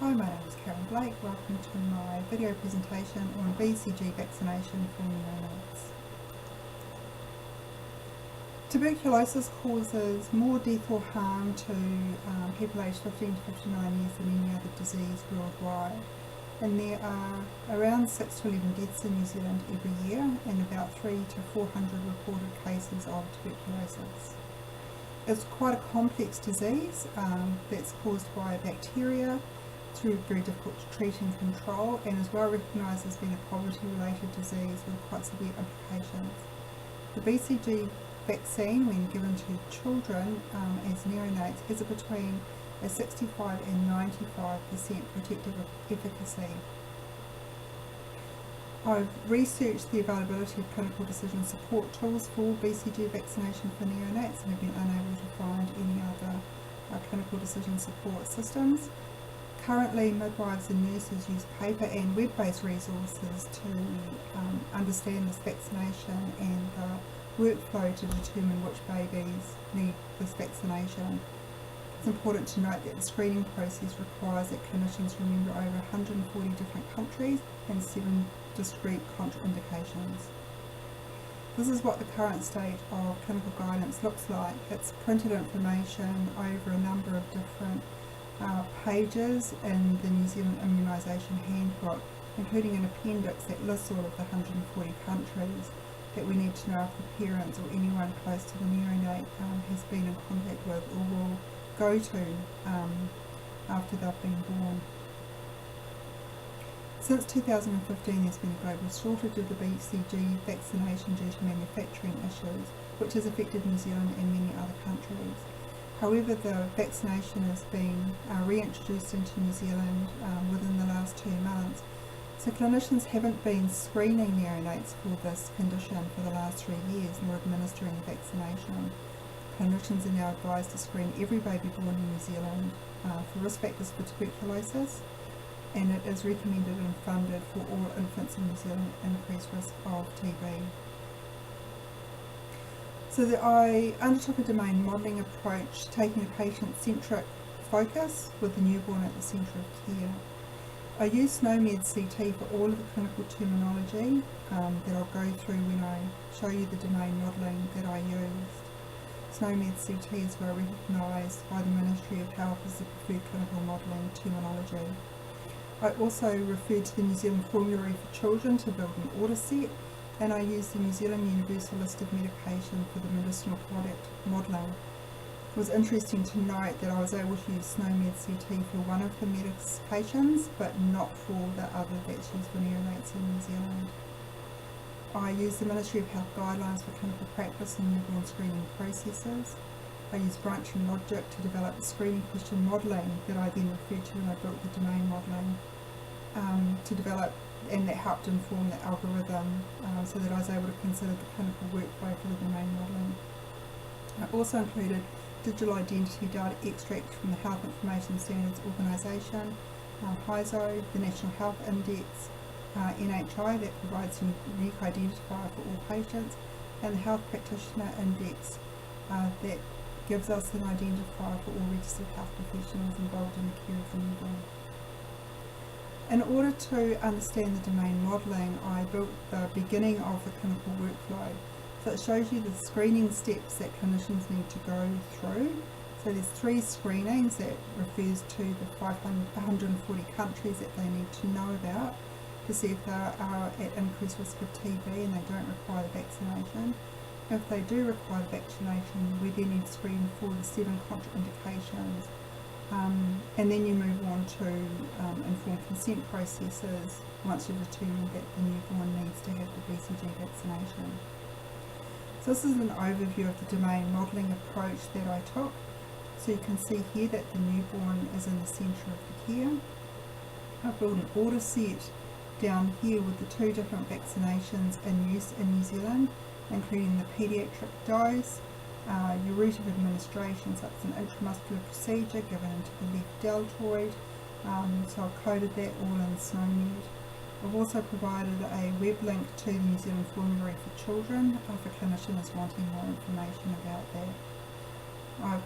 Hi, my name is Karen Blake. Welcome to my video presentation on BCG vaccination for neonates. Tuberculosis causes more death or harm to people aged 15 to 59 years than any other disease worldwide. And there are around 6 to 11 deaths in New Zealand every year and about 300 to 400 reported cases of tuberculosis. It's quite a complex disease that's caused by bacteria through very difficult to treat and control, and is well recognised as being a poverty-related disease with quite severe implications. The BCG vaccine, when given to children as neonates, has a between a 65 and 95% protective efficacy. I've researched the availability of clinical decision support tools for BCG vaccination for neonates and have been unable to find any other clinical decision support systems. Currently, midwives and nurses use paper and web-based resources to understand this vaccination and the workflow to determine which babies need this vaccination. It's important to note that the screening process requires that clinicians remember over 140 different countries and 7 discrete contraindications. This is what the current state of clinical guidance looks like. It's printed information over a number of different pages in the New Zealand Immunisation Handbook, including an appendix that lists all of the 140 countries that we need to know if the parents or anyone close to the neonate has been in contact with or will go to after they've been born. Since 2015, there's been a global shortage of the BCG vaccination due to manufacturing issues, which has affected New Zealand and many other countries. However, the vaccination has been reintroduced into New Zealand within the last 2 months, so clinicians haven't been screening neonates for this condition for the last 3 years nor administering the vaccination. Clinicians are now advised to screen every baby born in New Zealand for risk factors for tuberculosis, and it is recommended and funded for all infants in New Zealand at increased risk of TB. So I undertook a domain modelling approach, taking a patient-centric focus with the newborn at the centre of care. I used SNOMED CT for all of the clinical terminology that I'll go through when I show you the domain modelling that I used. SNOMED CT is well recognised by the Ministry of Health as the preferred clinical modelling terminology. I also referred to the New Zealand Formulary for Children to build an order set, and I used the New Zealand Universal List of Medication for the medicinal product modelling. It was interesting to note that I was able to use SNOMED CT for one of the medications, but not for the other that's used for neonates in New Zealand. I used the Ministry of Health guidelines for clinical practice and newborn screening processes. I used branch and logic to develop the screening question modelling that I then referred to when I built the domain modelling to develop, and that helped inform the algorithm so that I was able to consider the clinical workflow for the domain modelling. I also included digital identity data extracts from the Health Information Standards Organisation, HISO, the National Health Index, NHI that provides a unique identifier for all patients, and the Health Practitioner Index that gives us an identifier for all registered health professionals involved in the care of the newborn. In order to understand the domain modelling, I built the beginning of the clinical workflow. So it shows you the screening steps that clinicians need to go through. So there's 3 screenings that refers to the 140 countries that they need to know about to see if they are at increased risk of TB and they don't require the vaccination. If they do require the vaccination, we then need to screen for the 7 contraindications. And then you move on to informed consent processes once you've determined that the newborn needs to have the BCG vaccination. So this is an overview of the domain modelling approach that I took. So you can see here that the newborn is in the centre of the care. I've built an order set down here with the 2 different vaccinations in use in New Zealand, including the paediatric dose, your route of administration, so it's an intramuscular procedure given into the left deltoid, so I've coded that all in SNOMED. I've also provided a web link to the New Zealand Formulary for Children if a clinician is wanting more information about that. I've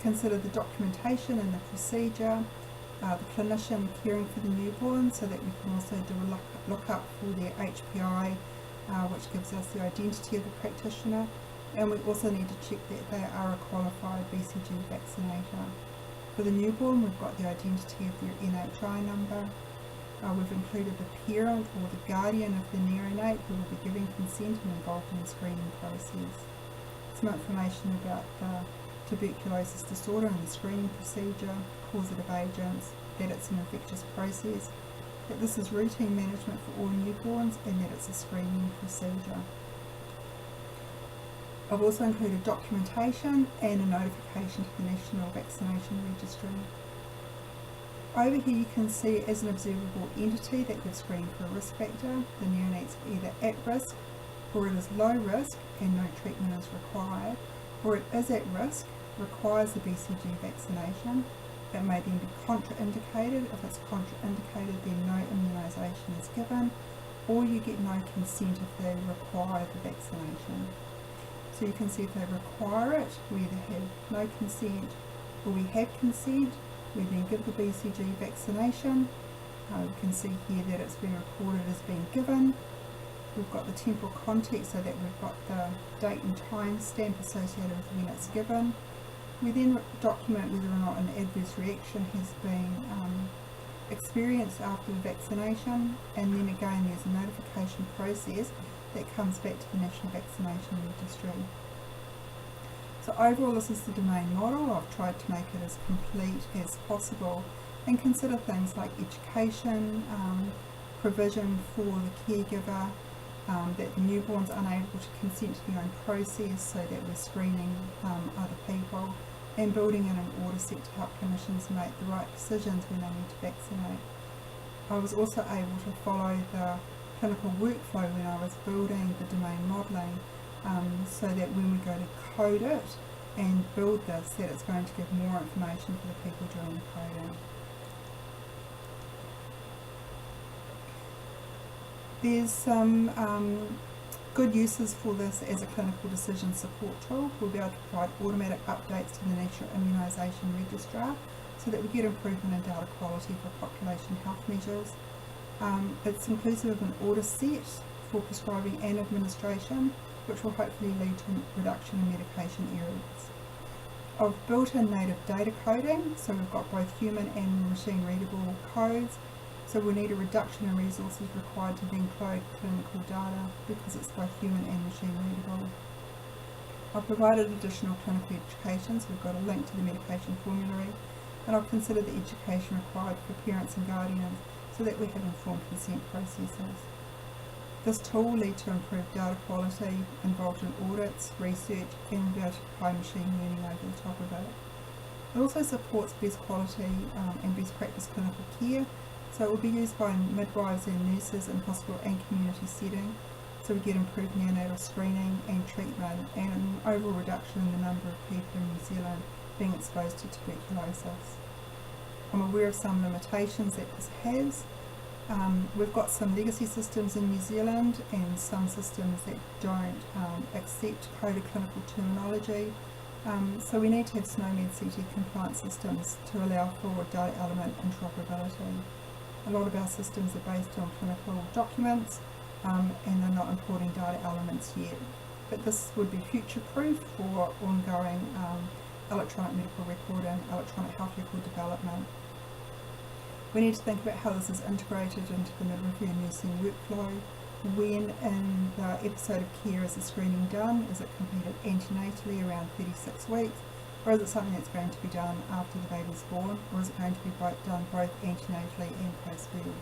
considered the documentation and the procedure, the clinician caring for the newborn, so that we can also do a look-up for their HPI, which gives us the identity of the practitioner, and we also need to check that they are a qualified BCG vaccinator. For the newborn, we've got the identity of their NHI number. We've included the parent or the guardian of the neonate who will be giving consent and involved in the screening process. Some information about the tuberculosis disorder and the screening procedure, causative agents, that it's an infectious process, that this is routine management for all newborns, and that it's a screening procedure. I've also included documentation and a notification to the National Vaccination Registry. Over here you can see as an observable entity that we've screened for a risk factor. The neonate's either at risk, or it is low risk and no treatment is required, or it is at risk, requires the BCG vaccination. It may then be contraindicated. If it's contraindicated, then no immunisation is given, or you get no consent if they require the vaccination. So you can see if they require it, we either have no consent or we have consent. We then give the BCG vaccination. We can see here that it's been recorded as being given. We've got the temporal context so that we've got the date and time stamp associated with when it's given. We then document whether or not an adverse reaction has been experienced after the vaccination, and then again there's a notification process that comes back to the National Vaccination Registry. So overall, this is the domain model. I've tried to make it as complete as possible and consider things like education, provision for the caregiver, that the newborn's unable to consent to their own process, so that we're screening other people, and building in an order set to help clinicians make the right decisions when they need to vaccinate. I was also able to follow the clinical workflow when I was building the domain modelling, so that when we go to code it and build this, that it's going to give more information for the people doing the coding. There's some good uses for this as a clinical decision support tool. We'll be able to provide automatic updates to the National Immunisation Registrar so that we get improvement in data quality for population health measures. It's inclusive of an order set for prescribing and administration, which will hopefully lead to a reduction in medication errors. I've built in native data coding, so we've got both human and machine readable codes, so we'll need a reduction in resources required to then code clinical data because it's both human and machine readable. I've provided additional clinical education, so we've got a link to the medication formulary, and I've considered the education required for parents and guardians so that we have informed consent processes. This tool will lead to improved data quality involved in audits, research, and we'll be able to apply machine learning over the top of it. It also supports best quality and best practice clinical care, so it will be used by midwives and nurses in hospital and community setting, so we get improved neonatal screening and treatment, and an overall reduction in the number of people in New Zealand being exposed to tuberculosis. I'm aware of some limitations that this has. We've got some legacy systems in New Zealand and some systems that don't accept coded clinical terminology. So we need to have SNOMED CT compliant systems to allow for data element interoperability. A lot of our systems are based on clinical documents and they're not importing data elements yet. But this would be future-proof for ongoing electronic medical record and electronic health record development. We need to think about how this is integrated into the midwifery and nursing workflow. When in the episode of care is the screening done? Is it completed antenatally around 36 weeks? Or is it something that's going to be done after the baby's born? Or is it going to be done both antenatally and post-birth?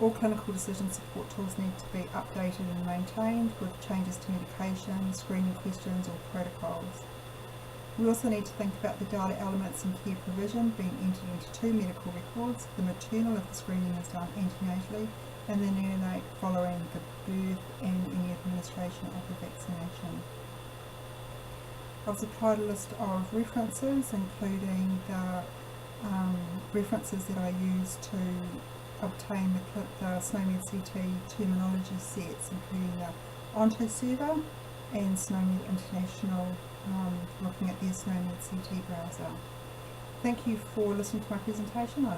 All clinical decision support tools need to be updated and maintained with changes to medication, screening questions or protocols. We also need to think about the data elements and care provision being entered into two medical records. The maternal if the screening is done antenatally, and the neonate following the birth and any administration of the vaccination. I've supplied a list of references, including the references that I use to obtain the SNOMED CT terminology sets, including the Onto server and SNOMED International, looking at the SNOMED CT browser. Thank you for listening to my presentation. I